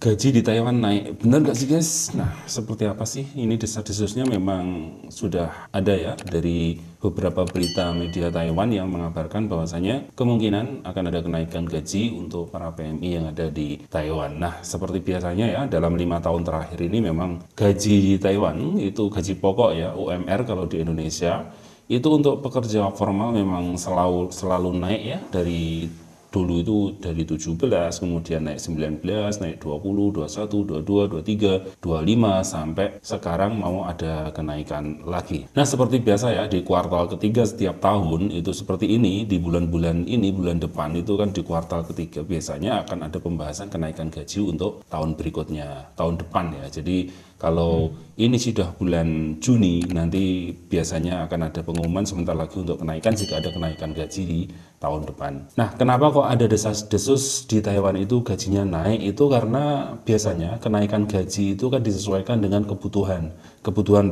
Gaji di Taiwan naik, benar nggak sih guys? Nah, seperti apa sih? Ini desas-desusnya memang sudah ada ya dari beberapa berita media Taiwan yang mengabarkan bahwasanya kemungkinan akan ada kenaikan gaji untuk para PMI yang ada di Taiwan. Nah, seperti biasanya ya, dalam 5 tahun terakhir ini memang gaji di Taiwan itu gaji pokok ya, UMR kalau di Indonesia, itu untuk pekerja formal memang selalu naik ya, dari dulu itu dari 17, kemudian naik 19, naik 20, 21, 22, 23, 25, sampai sekarang mau ada kenaikan lagi. Nah, seperti biasa ya, di kuartal ketiga setiap tahun itu seperti ini, di bulan-bulan ini, bulan depan itu kan di kuartal ketiga biasanya akan ada pembahasan kenaikan gaji untuk tahun berikutnya, tahun depan ya. Jadi kalau ini sudah bulan Juni, nanti biasanya akan ada pengumuman sebentar lagi untuk kenaikan jika ada kenaikan gaji di tahun depan. Nah, kenapa kok ada desas-desus di Taiwan itu gajinya naik? Itu karena biasanya kenaikan gaji itu kan disesuaikan dengan kebutuhan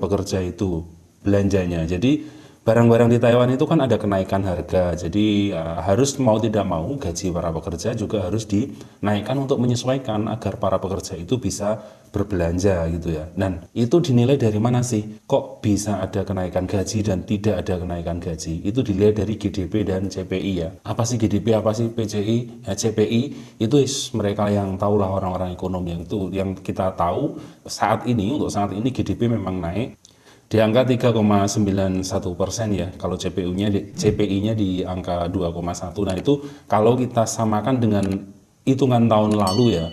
pekerja itu, belanjanya. Jadi barang-barang di Taiwan itu kan ada kenaikan harga, jadi harus mau tidak mau gaji para pekerja juga harus dinaikkan untuk menyesuaikan agar para pekerja itu bisa berbelanja gitu ya. Dan itu dinilai dari mana sih? Kok bisa ada kenaikan gaji dan tidak ada kenaikan gaji? Itu dilihat dari GDP dan CPI ya. Apa sih GDP, apa sih PCI, CPI? Itu mereka yang tahulah, orang-orang ekonomi yang itu. Yang kita tahu untuk saat ini GDP memang naik di angka 3,91% ya, kalau CPI-nya di angka 2,1. Nah, itu kalau kita samakan dengan hitungan tahun lalu ya,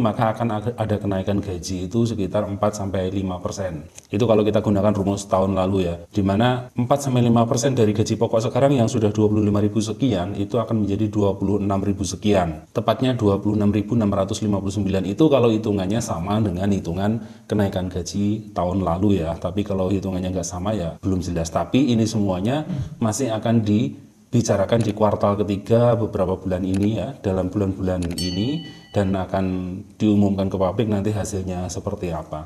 maka akan ada kenaikan gaji itu sekitar 4-5%. Itu kalau kita gunakan rumus tahun lalu ya, di mana 4-5% dari gaji pokok sekarang yang sudah 25.000 sekian itu akan menjadi 26.000 sekian. Tepatnya 26.659 itu kalau hitungannya sama dengan hitungan kenaikan gaji tahun lalu ya. Tapi kalau hitungannya nggak sama ya belum jelas. Tapi ini semuanya masih akan dibicarakan di kuartal ketiga beberapa bulan ini ya, dalam bulan-bulan ini, dan akan diumumkan ke publik nanti hasilnya seperti apa.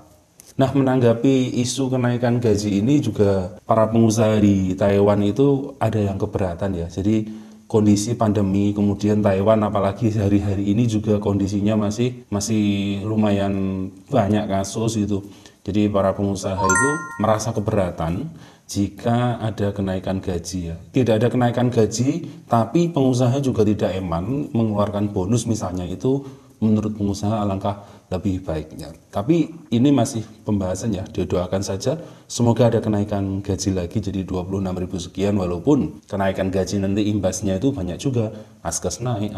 Nah, menanggapi isu kenaikan gaji ini juga para pengusaha di Taiwan itu ada yang keberatan ya. Jadi kondisi pandemi, kemudian Taiwan apalagi hari-hari ini juga kondisinya masih lumayan banyak kasus gitu. Jadi para pengusaha itu merasa keberatan jika ada kenaikan gaji ya. Tidak ada kenaikan gaji, tapi pengusaha juga tidak eman mengeluarkan bonus misalnya, itu menurut pengusaha alangkah lebih baiknya. Tapi ini masih pembahasan ya, didoakan saja semoga ada kenaikan gaji lagi jadi 26.000 sekian, walaupun kenaikan gaji nanti imbasnya itu banyak juga. Askes naik,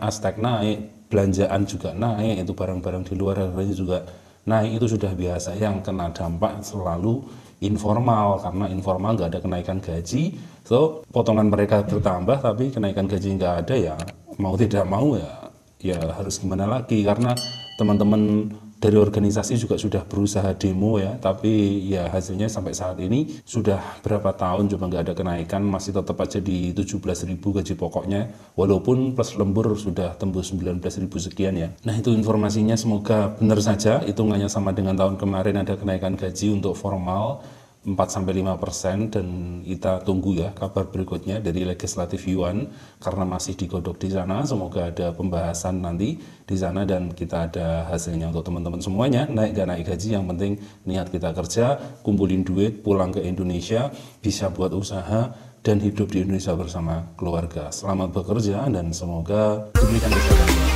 Astek naik, belanjaan juga naik, itu barang-barang di luar harganya juga naik, itu sudah biasa. Yang kena dampak selalu informal, karena informal nggak ada kenaikan gaji, so potongan mereka bertambah tapi kenaikan gaji nggak ada ya, mau tidak mau ya harus gimana lagi, karena teman-teman dari organisasi juga sudah berusaha demo ya, tapi ya hasilnya sampai saat ini sudah berapa tahun coba nggak ada kenaikan, masih tetap aja di 17.000 gaji pokoknya, walaupun plus lembur sudah tembus 19.000 sekian ya. Nah, itu informasinya, semoga benar saja hitungannya sama dengan tahun kemarin, ada kenaikan gaji untuk formal 4-5%, dan kita tunggu ya kabar berikutnya dari Legislatif Yuan karena masih digodok di sana. Semoga ada pembahasan nanti di sana dan kita ada hasilnya untuk teman-teman semuanya. Naik gak naik gaji, yang penting niat kita kerja, kumpulin duit, pulang ke Indonesia, bisa buat usaha dan hidup di Indonesia bersama keluarga. Selamat bekerja dan semoga diberikan kesehatan.